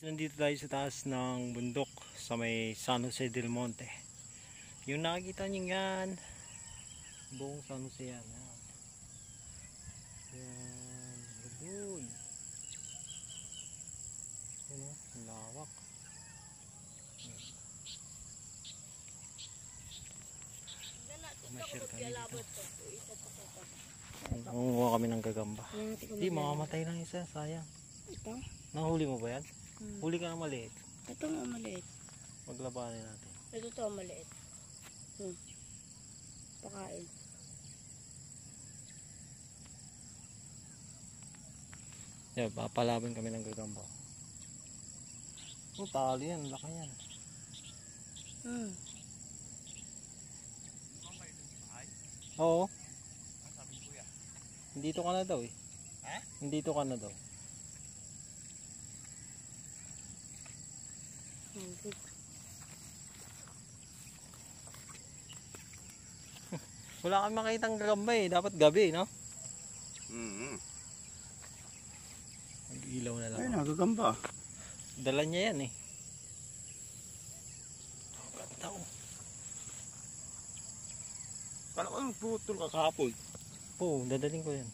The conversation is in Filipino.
Nandito tayo sa taas ng bundok sa may San Jose del Monte. Yung nakikita nyo yan, buong San Jose yan. Yan, doon. Yan o, lawak. Masyal kami dito. Nangunguha kami ng gagamba. Hindi, mamamatay lang isa, sayang. Ito? Nahuli mo ba yan? Huli ka na maliit. Ito nga maliit. Maglabanin natin. Ito to maliit. Pakain. Yan, papalaban kami ng gagamba. Oh, tali yan, laki yan. Oo. Dito ka na daw eh. Ha? Dito ka na daw. Wala kami makitang gagamba eh. Dapat gabi, no? Mag-ilaw na lang. Ay, nagagamba. Dala niya yan eh. Ganda oh. Kala ko nagputol ka kahapon. Oo, dadaling ko yan.